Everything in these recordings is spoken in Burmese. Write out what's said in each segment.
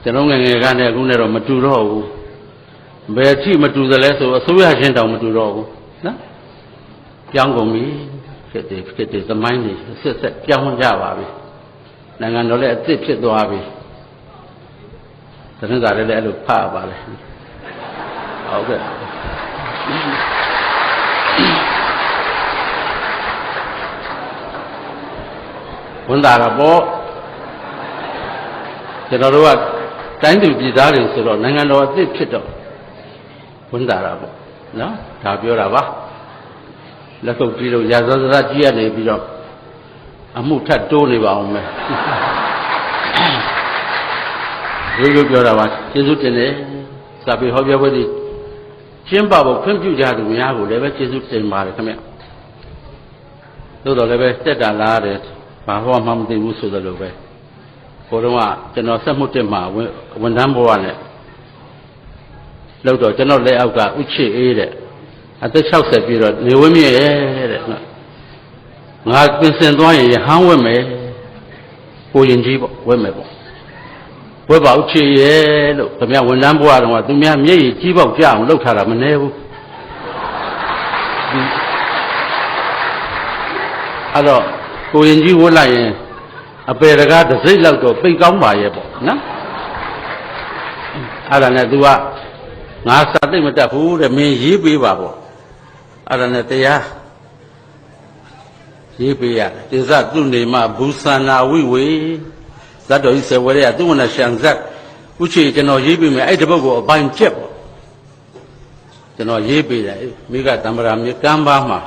ကျွန်တော်ငယ်ငယ်ကနေအခုနဲ့တော့မတူတော့ဘူးဘယ်အထိမတူသလဲဆိုအစိုးရချင်းတောင်မတူတော့ဘူးနော်ပြောင်းကုန်ပြီဖြစ်တယ်သမိုင်းတွေဆက်ပြောင်းကြပါပြီနိုင်ငံတော်လည်းအသစ်ဖြစ်သွားပြီသတင်းစာလည်းအဲ့လိုဖတ်ပါလေဟုတ်ကဲ့ဝန်တာတော့ကျွန်တော်တို့ကတိုင်းသူပြည်သားတွေဆိုတော့နိုင်ငံတော်အသစ်ဖြစ်တော့ဝန်တာတာပေါ့နော်ဒါပြောတာပါလက်ကုပ်ပြီးတော့ရာဇသရကြီးရနေပြီးတော့အမှုထပ်တိုးနေပါအောင်မယ်ရိုးရိုးပြောတာပါကျေးဇူးတင်တယ်စာပေဟောပြောပွဲတွေကျင်းပဖို့ခွင့်ပြုကြသူများကိုလည်းပဲကျေးဇူးတင်ပါတယ်ခင်ဗျသို့တော်လည်းပဲတက်တာလားတယ်ဘာဟောမှမသိဘူးဆိုသလိုပဲကိုတော့ကကျွန်တော်ဆက်မှုတက်မှာဝန်ထမ်းဘဝနဲ့လောက်တော့ကျွန်တော်လက်အောက်ကဥချစ်အေးတဲ့အသက်60ပြည့်တော့နေဝင်းမြဲတဲ့ငါပြင်ဆင်သွားရင်ဟန်းဝက်မယ်ကိုရင်ကြီးပေါ့ဝက်မယ်ပေါ့ဝက်ပါဥချစ်ရဲ့လို့ခင်ဗျဝန်ထမ်းဘဝတုန်းကသူများမျက်ရည်ကြီးပေါက်ကြအောင်လှုပ်ထားတာမနှဲဘူးအဲ့တော့ကိုရင်ကြီးဝတ်လိုက်ရင်အပေတကားတစ်စိတ်လောက်တော့ပိတ်ကောင်းပါရဲ့ပေါ့နော်အဲ့ဒါနဲ့ तू ကငါစာသိမတတ်ဘူးတဲ့မင်းရေးပေးပါပေါ့အဲ့ဒါနဲ့တရားရေးပေးရတယ်တိဇသူနေမဘူသနာဝိဝေဇတ်တော်ကြီးဆယ်ဝဲတဲ့သူ့ဝဏရှံဇတ်ဥချေကျွန်တော်ရေးပေးမယ်အဲ့ဒီဘုတ်ကိုအပိုင်းကျက်ပေါ့ကျွန်တော်ရေးပေးတယ်မိဂတံ္ဍရာမြေကမ်းပါမှာ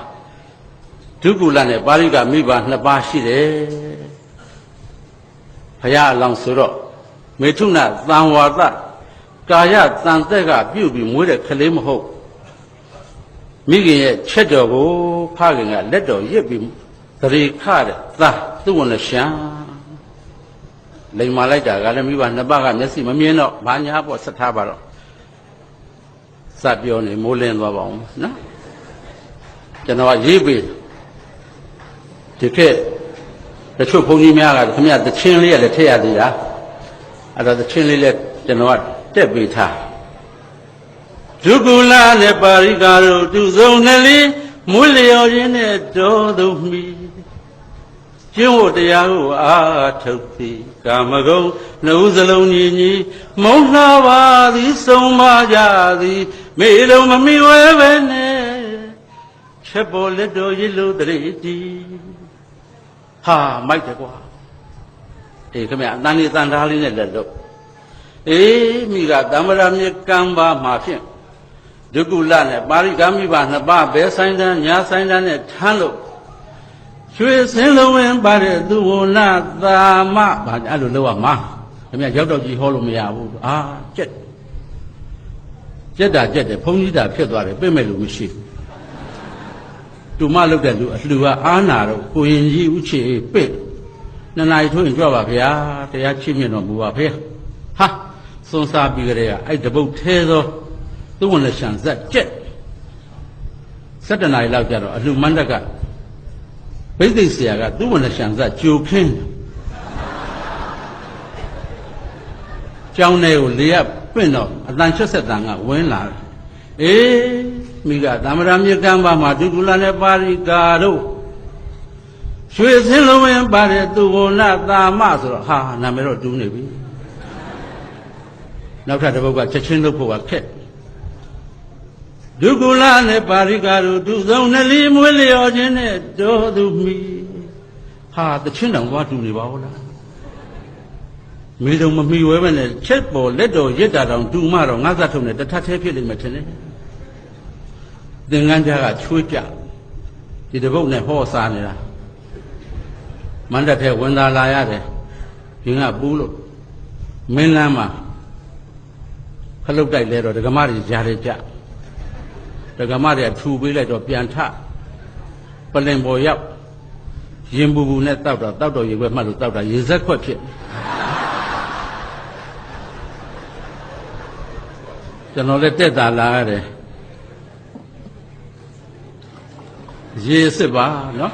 ဒုက္ကုလနဲ့ပါဠိကမိဘနှစ်ပါးရှိတယ်ဘုရားအလောင်းဆိုတော့မေထုနသံဝါဒကာယတန်သက်ကပြုတ်ပြီးမွေးတဲ့ကလေးမဟုတ်မိခင်ရဲ့ချက်တော်ကိုဖခင်ကလက်တော်ရစ်ပြီးသရေခတဲ့သာသူ့ဝန်နဲ့ရှမ်းလိမ်မာလိုက်တာကလည်းမိဘနှစ်ပါးကမျက်စိမမြင်တော့ဘာညာပေါ့ဆက်ထားပါတော့စပြောနေမိုးလင်းသွားပါအောင်နော်ကျွန်တော်ရေးပေးဒီခေတ်တချို့ဘုန်းကြီးများကခင်ဗျသချင်းလေးလည်းထည့်ရသေးတာအဲ့တော့သချင်းလေးလည်းကျွန်တော်ကတက်ပေးထားဒုက္ကုလနဲ့ပါရိကာတို့သူဆုံးနဲ့လေးမွေးလျော်ခြင်းနဲ့တော်သူမိကျင့်ဝတ်တရားကိုအားထုတ်သည်ကာမဂုဏ်နှုတ်စလုံးညီညီမုန်းလှပါသည်ဆုံးမကြသည်မေလုံးမမိဝဲပဲနဲ့ချက်ပေါ်လက်တော်ရည်လို့တရေတီဟာမိုက်တယ်ကွာအေးခင်ဗျအတန်လေးတန်သားလေးနဲ့လက်လို့အေးမိကတမ္ပရာမြေကံပါမှာဖြင့်ဒုက္ကုလနဲ့ပါရိကမိဘနှစ်ပါးဘဲဆိုင်တန်းညာဆိုင်တန်းနဲ့ထမ်းလို့ရွှေစင်းလုံးဝင်ပါတဲ့သူဝနာသာမဘာအဲ့လိုလောက်ရမှာခင်ဗျရောက်တော့ကြီးဟောလို့မရဘူးအာကြက်တာကြက်တယ်ဘုန်းကြီးတာဖြစ်သွားတယ်ပြည့်မဲ့လို့မရှိဘူးတူမလုပ်တဲ့လူအလှူကအားနာတော့ကိုရင်ကြီးဥချေပြည့်နှစ်နာရီထိုးရင်ကြွပါဗျာတရားချိမြင့်တော်မူပါဖေဟာစွန်စားပြီးကြတဲ့အဲ့တပုတ်ထဲသောသူ့ဝန်လက်ရှံဇက်ကြက်7 နာရီလောက်ကြတော့အလှူမန္တကဘိသိက်ဆရာကသူ့ဝန်လက်ရှံဇက်ကြိုခင်းကျောင်းထဲကိုလေရပြင့်တော့အတန်ချွတ်ဆက်တန်ကဝင်လာတယ်အေးမိကသမ္မာမြေကံပါမှာဒုက္ကုလနဲ့ပါရိကာတို့ရွှေစင်းလုံးဝင်ပါတဲ့သူဝနာသာမဆိုတော့ဟာနာမည်တော့တူးနေပြီနောက်ထပ်တစ်ပုဒ်ကချက်ချင်းလုပ်ဖို့ကခက်ဒုက္ကုလနဲ့ပါရိကာတို့သူဆုံးနှလီမွေးလျော်ခြင်းနဲ့တော်သူမိဟာတချင်းတောင်သွားတူနေပါဦးလားမိတော်မမိဝဲပဲနဲ့ချက်ပေါ်လက်တော်ရစ်တာတောင်တူမတော့ငါးသက်ထုံနဲ့တထထဲဖြစ်လိမ့်မယ်ထင်တယ်သင်္ကန်းကြားကချွေးကြဒီတပုတ်နဲ့ဟောစားနေတာမန္တထဲဝင်သာလာရတယ်ဒီကပူးလို့မင်းလမ်းမှာခလုတ်တိုက်လဲတော့ဒကမတွေကြားရကြဒကမတွေထူပေးလိုက်တော့ပြန်ထပလင်ပေါ်ရောက်ရင်ပူပူနဲ့တောက်တော့ရေခွက်မှတ်လို့တောက်တာရေစက်ခွက်ဖြစ်ကျွန်တော်လည်းတက်တာလာရတယ်ရေစစ်ပါနော်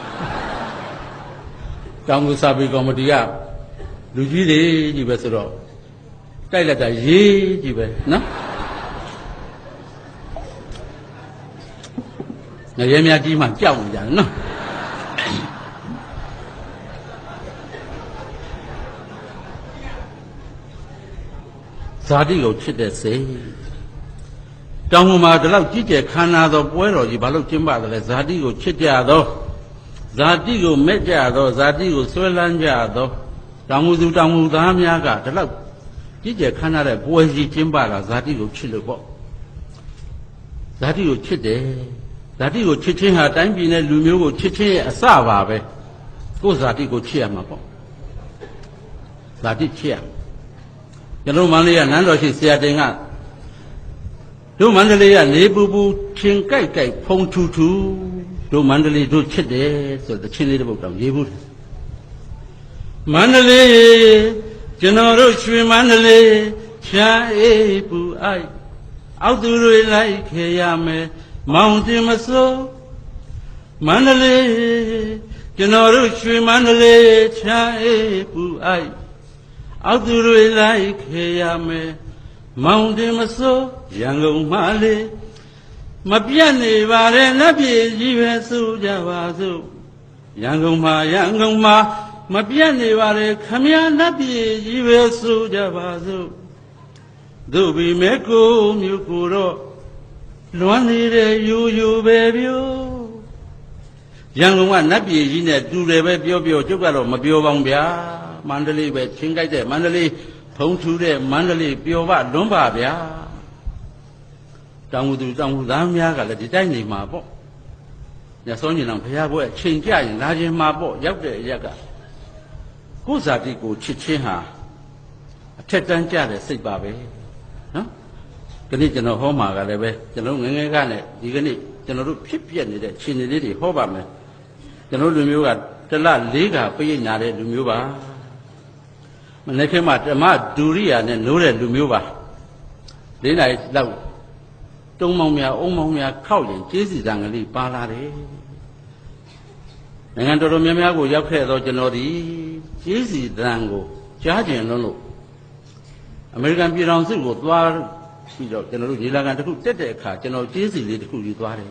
တောင်ကူစာပေကော်မတီကလူကြီးတွေကြီးပဲဆိုတော့ တိုက်လိုက်တာရေးကြည့်ပဲနော်ငရဲများကြီးမှကြောက်နေကြတယ်နော်ဇာတိကိုချစ်တဲ့စိတ်တောင်ပေါ်မှာဒီလောက်ကြီးကျယ်ခမ်းနားသောပွဲတော်ကြီးဘာလို့ကျင်းပတယ်လဲဇာတိကိုချစ်ကြသောဇာတိကိုမဲ့ကြသောဇာတိကိုဆွဲလန်းကြသောတောင်မူသူတောင်မူသားများကဒီလောက်ကြီးကျယ်ခမ်းနားတဲ့ပွဲကြီးကျင်းပတာဇာတိကိုချစ်လို့ပေါ့ဇာတိကိုချစ်တယ်ဇာတိကိုချစ်ခြင်းဟာတိုင်းပြည်နဲ့လူမျိုးကိုချစ်ခြင်းရဲ့အစပါပဲကိုယ်ဇာတိကိုချစ်ရမှာပေါ့ဇာတိချစ်ရကျွန်တော်မန္တလေးကနန်းတော်ရှိဆရာတင်ကတို့မန္တလေးကနေပူပူချင်းကြိုက်ကြိုက်ဖုံထူထူတို့မန္တလေးတို့ချစ်တယ်ဆိုတဲ့ချင်းလေးတစ်ပုဒ်တောင်ရေးဘူးမန္တလေးကျွန်တော်တို့ရွှေမန္တလေးချမ်းအေးပူအိုက်အောက်သူတွေလိုက်ခေရမယ်မောင်တင်မစိုးမန္တလေးကျွန်တော်တို့ရွှေမန္တလေးချမ်းအေးပူအိုက်အောက်သူတွေလိုက်ခေရမယ်မောင်တင်မစိုးရန်ကုန်မှလေးမပြတ်နေပါနဲ့လက်ပြေကြီးပဲဆိုကြပါစို့ရန်ကုန်မှာမပြတ်နေပါနဲ့ခမရလက်ပြေကြီးပဲဆိုကြပါစို့တို့ဘီမဲကိုမြို့ကိုတော့လွမ်းနေတဲ့ယူယူပဲပြောရန်ကုန်ကနတ်ပြည်ကြီးနဲ့တူတယ်ပဲပြောကျုပ်ကတော့မပြောပါဘူးဗျာမန္တလေးပဲချင်းကြိုက်တဲ့မန္တလေးဖုံထူတဲ့မန္တလေးပျော်ပလွန်းပါဗျာတောင်သူတောင်သားများကလည်းဒီတိုင်းနေမှာပေါ့ညစောညင်အောင်ဘုရားဘွဲ့ချိန်ကြရင်လာခြင်းမှာပေါ့ရောက်တဲ့အရက်ကကိုယ်ဇာတိကိုချစ်ချင်းဟာအထက်တန်းကြတဲ့စိတ်ပါပဲနော်ဒီနေ့ကျွန်တော်ဟောမှာကလည်းပဲကျွန်တော်ငယ်ငယ်ကနဲ့ဒီကနေ့ကျွန်တော်တို့ဖြစ်ပြက်နေတဲ့ခြေနေလေးတွေဟောပါမယ်ကျွန်တော်လူမျိုးကတလ၄ခါပြည့်ညာတဲ့လူမျိုးပါမနေ့ကမှဓမ္မဒူရိယာနဲ့နိုးတဲ့လူမျိုးပါ၄နိုင်လောက်တုံးမောင်များအုံမောင်များခောက်ရင်ကျေးဇူးတန်ကလေးပါလာတယ်နိုင်ငံတော်တော်များများကိုရောက်ခဲ့တော့ကျွန်တော်ဒီကျေးဇူးတန်ကိုကြားကျင်လို့အမေရိကန်ပြည်ထောင်စုကိုသွားပြီးတော့ကျွန်တော်တို့ညီလာခံတစ်ခုတက်တဲ့အခါကျွန်တော်ကျေးဇူးလေးတစ်ခုယူသွားတယ်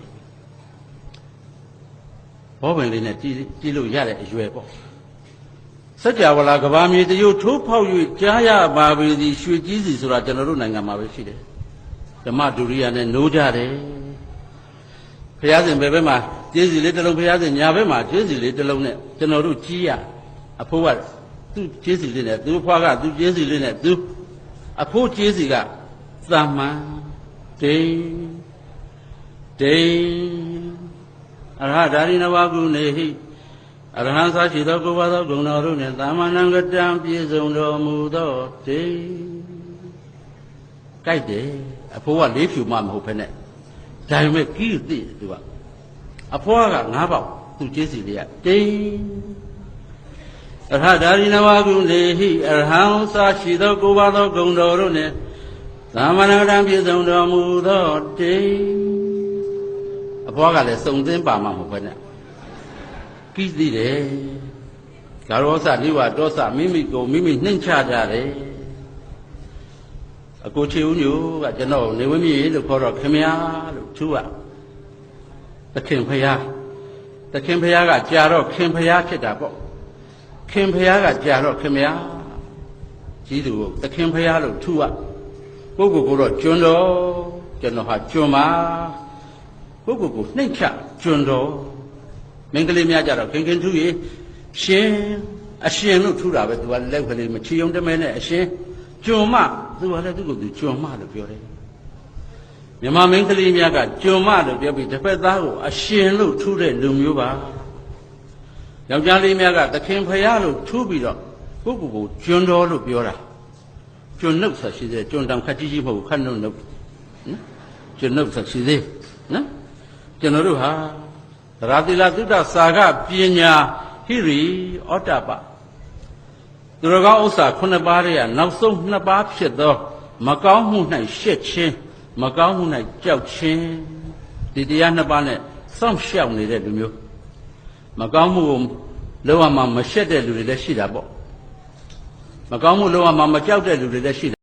ဘောပင်လေးနဲ့တီးလို့ရတဲ့အရွယ်ပေါ့စัจ java လာကဘာမြေတရုတ်ထိုးဖောက်၍ကြားရပါပေသည်ရွှေကြီးစီဆိုတာကျွန်တော်တို့နိုင်ငံမှာပဲရှိတယ်ဓမ္မဒုရိယာနဲ့နိုးကြတယ်ဘုရားရှင်ဘယ်ဘက်မှာကျေးဇူးလေးတစ်လုံးဘုရားရှင်ညာဘက်မှာကျေးဇူးလေးတစ်လုံးနဲ့ကျွန်တော်တို့ကြီးရအဖိုးကသူ့ကျေးဇူးလေးနဲ့သူ့ဖွားကသူ့ကျေးဇူးလေးနဲ့သူအဖိုးကျေးဇူးကသမ္မာဒိအရဟဒါရိနဝကုနေဟိအရဟံသာရှိသောကိုယ်ပါသောဂုဏ်တော်တို့နှင့်သမ္မာနံကတံပြည့်စုံတော်မူသောဒိကြိုက်တယ်အဖိုးကလေးဖြူမှမဟုတ်ဖ ೇನೆ ဒါပေမဲ့ကြီးသိသူကအဖိုးက၅ပေါက်သူကျေးဇူးလေးကဒိအရဟဒါရိနဝကုနေဟိအရဟံသာရှိသောကိုယ်ပါသောဂုဏ်တော်တို့နှင့်သမ္မာနံကတံပြည့်စုံတော်မူသောဒိအဖွားကလည်းစုံသင်းပါမှာမဟုတ်ပဲနဲ့ကိသိတယ်ဂါရောစနိဝတောစမိမိကိုမိမိနှိမ့်ချကြတယ်အကိုချေဦးညိုကကျွန်တော်နေဝင်းမြေလို့ခေါ်တော့ခင်ဗျာလို့သူကသခင်ဖျားကကြာတော့ခင်ဖျားဖြစ်တာပေါ့ခင်ဖျားကကြာတော့ခင်ဗျာကြီးသူကိုသခင်ဖျားလို့သူကကိုတော့ကျွန်းတော်ကျွန်တော်ဟာကျွန်းပါကိုနှိမ့်ချကျွန်းတော်မင်္ဂလိများကြတော့ခင်ထူးရေရှင်အရှင်လို့ထူတာပဲသူကလက်ကလေးမချီုံတမဲနဲ့အရှင်ကျွန်းမသူကလည်းသူ့ကိုသူကျွန်းမလို့ပြောတယ်မြန်မာမင်္ဂလိများကကျွန်းမလို့ပြောပြီးတစ်ဖက်သားကိုအရှင်လို့ထူတဲ့လူမျိုးပါယောက်ျားလေးများကသခင်ဖယားလို့ထူပြီးတော့ကိုကျွန်းတော်လို့ပြောတာကျွန်းနှုတ်ဆက်ရှိသေးကျွန်းတောင်ခက်ကြီးမဟုတ်ခက်နှုတ်နော်ကျွန်းနှုတ်ဆက်ရှိသေးနော်ကျွန်တော်တို့ဟာသရတိလသုတ္တစာကပညာဟိရိဩတ္တပသူတော်ကောင်းဥစ္စာ9ပါးတည်းကနောက်ဆုံး2ပါးဖြစ်သောမကောင်းမှု၌ရှက်ခြင်းမကောင်းမှု၌ကြောက်ခြင်းဒီတရား2ပါးနဲ့စောင့်ရှောက်နေတဲ့လူမျိုးမကောင်းမှုကိုလုံးဝမရှက်တဲ့လူတွေလည်းရှိတာပေါ့မကောင်းမှုလုံးဝမကြောက်တဲ့လူတွေလည်းရှိ